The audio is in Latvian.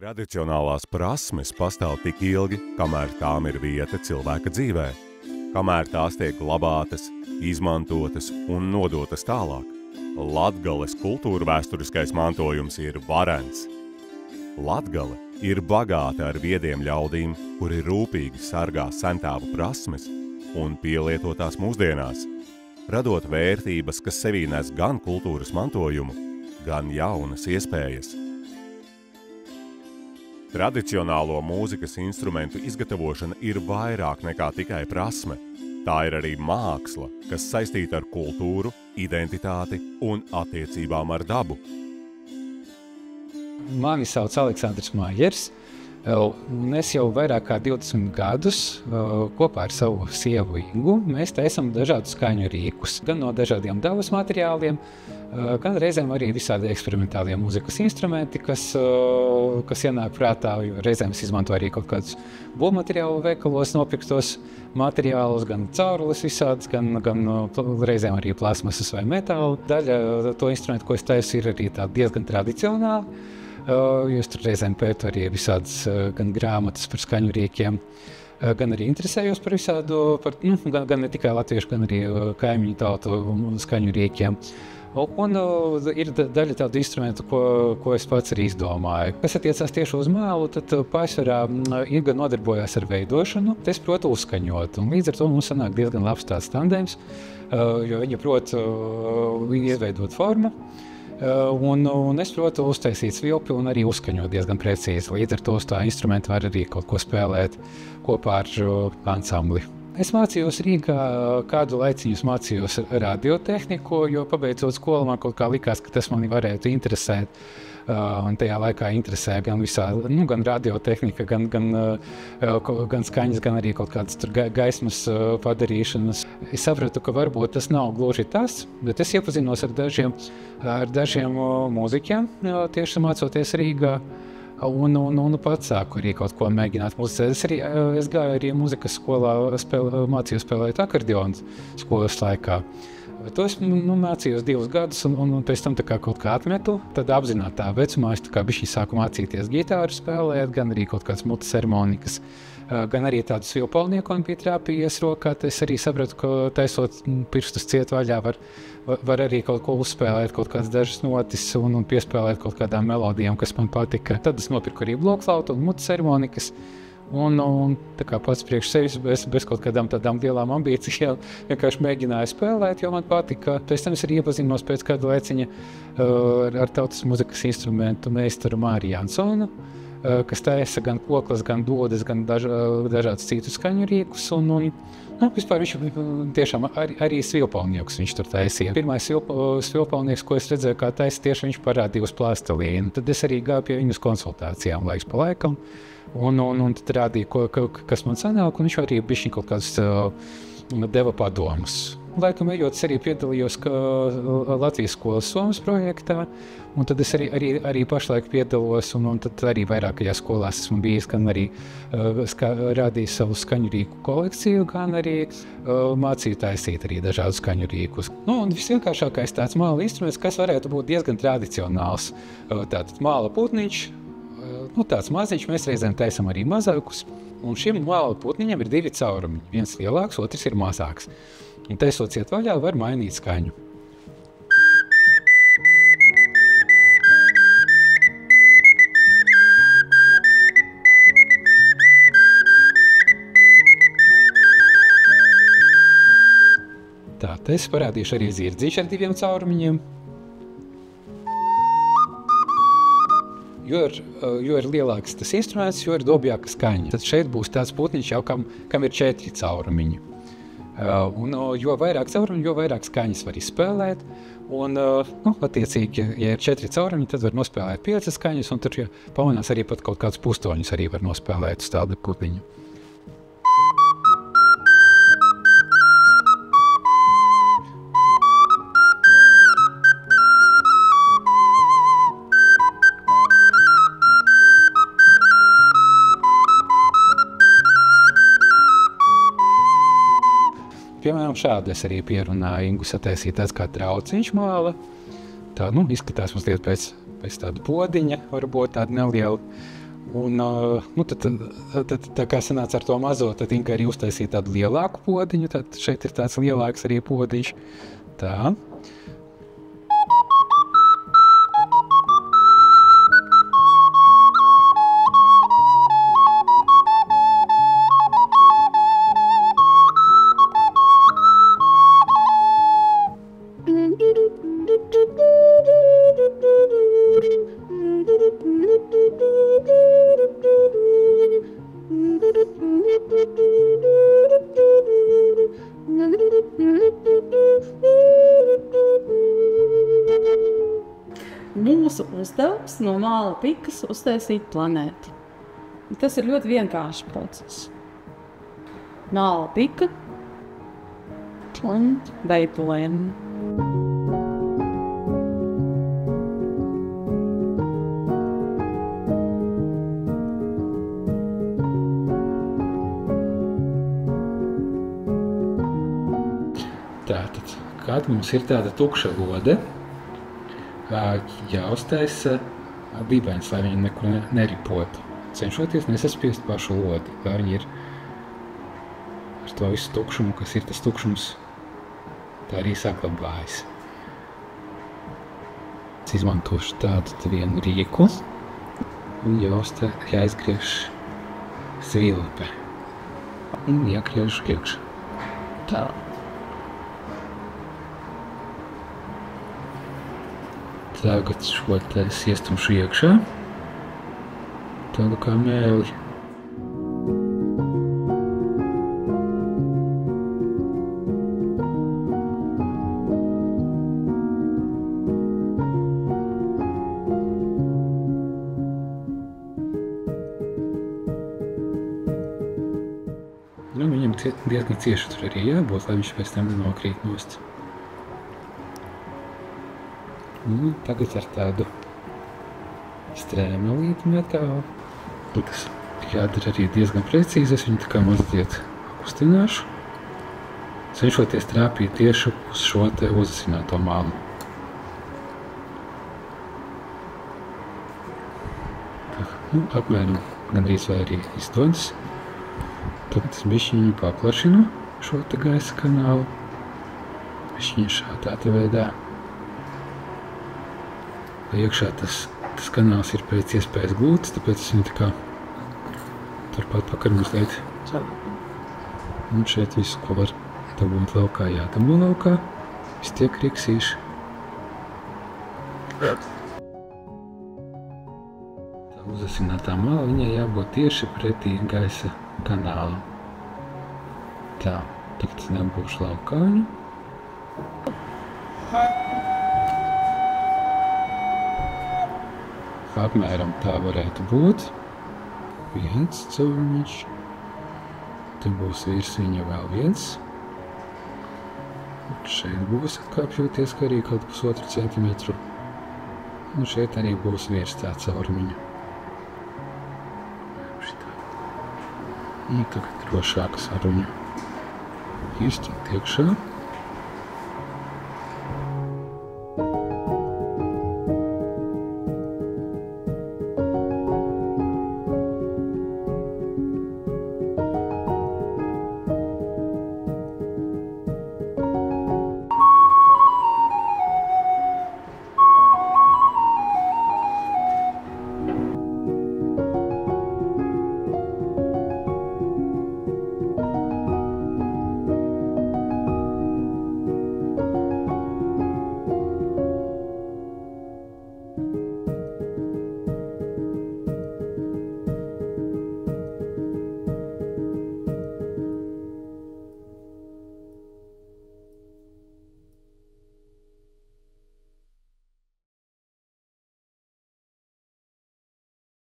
Tradicionālās prasmes pastāv tik ilgi, kamēr tām ir vieta cilvēka dzīvē, kamēr tās tiek glabātas, izmantotas un nodotas tālāk. Latgales kultūrvēsturiskais mantojums ir varens. Latgale ir bagāta ar viediem ļaudīm, kuri rūpīgi sargā sentāvu prasmes un pielietotās mūsdienās, radot vērtības, kas sevī nes gan kultūras mantojumu, gan jaunas iespējas. Tradicionālo mūzikas instrumentu izgatavošana ir vairāk nekā tikai prasme. Tā ir arī māksla, kas saistīta ar kultūru, identitāti un attiecībām ar dabu. Mani sauc Aleksandrs Mājers, un es jau vairāk kā 20 gadus kopā ar savu sievu Ingu mēs taisam dažādus skaņu rīkus, gan no dažādiem dabas materiāliem, gan reizēm arī visādi eksperimentālie mūzikas instrumenti, kas ienāk prātā, jo reizēm es izmantoju arī kaut kādus būvmateriālu veikalos nopirktos materiālus, gan caurules visādas, gan reizēm arī plasmasas vai metālu. Daļa to instrumentu, ko es taisu, ir arī diezgan tradicionāli. Es tur reizēm pētu arī visādas gan grāmatas par skaņu rīkiem, gan arī interesējos par visādu, gan ne tikai latviešu, gan arī kaimiņu tautu skaņu rīkiem. Un ir daļa tādu instrumentu, ko es pats arī izdomāju. Kas attiecās tieši uz mēlu, tad pārsvarā Inga nodarbojās ar veidošanu, es protu uzskaņot. Un līdz ar to mums sanāk diezgan labs tāds tandēms, jo viņa prot izveidot formu. Un es protu uztaisīt svilpi un arī uzskaņot diezgan precīzi. Līdz ar to uz tā instrumenta var arī kaut ko spēlēt kopā ar ansambli. Es mācījos Rīgā, kādu laiciņu mācījos radiotehniku, jo pabeidzot skolu man kaut kā likās, ka tas mani varētu interesēt. Un tajā laikā interesēja gan gan radiotehnika, gan skaņas, gan arī kaut kādas gaismas padarīšanas. Es sapratu, ka varbūt tas nav gluži tas, bet es iepazinos ar dažiem mūziķiem, tieši mācoties Rīgā. Un pats sāku arī kaut ko mēģināt muzicēt. Es gāju arī muzikas skolā, mācīju spēlēt akordeonu skolas laikā. To es mācījos 2 gadus un pēc tam kaut kā atmetu. Tad apzinātā vecumā es bišķi sāku mācīties gitāru spēlēt, gan arī kaut kādas mutes harmonikas, gan arī tādu svilpalnieku un bija trāpījies rokā. Es arī sapratu, ka taisot pirkstus ciet vaļā var arī kaut ko uzspēlēt, kaut kādas dažas notis un piespēlēt kaut kādām melodijām, kas man patika. Tad es nopirku arī blokflautu un mutes harmonikas. Un tā kā pats priekš sevis bez kaut kādām tādām lielām ambīcijām vienkārši mēģināju spēlēt, jo man patika. Pēc tam es arī iepazinos pēc kāda laiciņa ar tautas muzikas instrumentu meistaru Māriju Jansonu, kas taisa gan koklas, gan dodas, gan dažādus citus skaņu rīkus. Vispār viņš tiešām arī svilpalniekus viņš tur taisīja. Pirmais svilpalnieks, ko es redzēju, kā taisa, tieši viņš parādīja uz plastelīnu. Tad es arī gāju pie viņas konsultācijām laiks pa laikam. Un tad rādīja, kas man sanāk, un viņš arī bišķiņ kaut kāds deva padomus. Laikam ejot, es arī piedalījos Latvijas skolas Somas projektā, un tad es arī pašlaik piedalos, un tad arī vairākajās skolās esmu bijis, gan arī rādījis savu skaņu rīku kolekciju, gan arī mācīju taisīt arī dažādus skaņu rīkus. Un visvienkāršākais tāds māla instruments, kas varētu būt diezgan tradicionāls. Tātad māla putniņš, tāds maziņš, mēs reizēm taisam arī mazākus. Un šim māla putniņam ir 2 caurumiņi. Viens lielāks, otrs ir mazāks. Un taisot ciet vaļā var mainīt skaņu. Es parādīšu arī zirdzīšu ar 2 caurumiņiem. Jo ir lielāks tas instruments, jo ir dobjāka skaņa. Tad šeit būs tāds putniņš jau, kam ir 4 caurumiņi. Jo vairāk caurumiņu, jo vairāk skaņas var izspēlēt. Un, attiecīgi, ja ir 4 caurumiņi, tad var nospēlēt 5 skaņas, un tur pamanās arī pat kaut kādus pustoņus arī var nospēlēt uz tādu putniņu. Piemēram, šādi es arī pierunāju Ingu sataisīt tāds kā trauciņš māla. Tā, izskatās mazliet pēc tāda podiņa, varbūt tāda neliela. Un, tad, tā kā sanāca ar to mazo, tad Inka arī uztaisīja tādu lielāku podiņu. Tad šeit ir tāds lielāks arī podiņš. Tā. Mūsu uzdevums no māla pikas uztaisīt planētu. Tas ir ļoti vienkāršs process. Māla pika, planet, veidolēm. Tātad, kad mums ir tāda tukša lode, jāuztaisa dibens, lai viņi nekur neripotu. Cenšoties nesaspiest pašu lodi, lai viņi ir ar to visu tukšumu, kas ir tas tukšums, tā arī saglabājas. Es izmantošu tādu vienu rīku un jāizgriež svilpe un jāgriež iekšā. Tā. Tagad šo te iestumšu iekšā, tādu kā mēli. Viņam diezgan cieši tur arī jābūt, lai viņš pēc tam nokrīt nost. Tagad ar tādu strēmelīti metālu. Tas jādara arī diezgan precīzi. Es viņu tā kā mazliet kustināšu, cenšoties trāpīt tieši uz šo te uzasināto malu. Apmēram gandrīz vai arī izdodas. Tad es bišķiņu paplašinu šo te gaisa kanālu. Bišķiņu šādā te veidā. Iekšā tas kanāls ir pēc iespējas glūts, tāpēc es viņu tā kā turpat pakaļ mazliet. Un šeit visu, ko var dabūt laukā, jādabū laukā. Viss tiek riksīši. Tā uzasinātā mala, viņai jābūt tieši pretī gaisa kanālam. Tā, tagad es nebūšu laukā viņu. Apmēram tā varētu būt. Viens caurumiņš. Te būs virs viņa vēl viens. Un šeit būs atkāpjoties arī kaut pusotru centimetru. Un šeit arī būs virs tā caurumiņa. Un tagad drošākas ar viņu. Izstumt iekšā.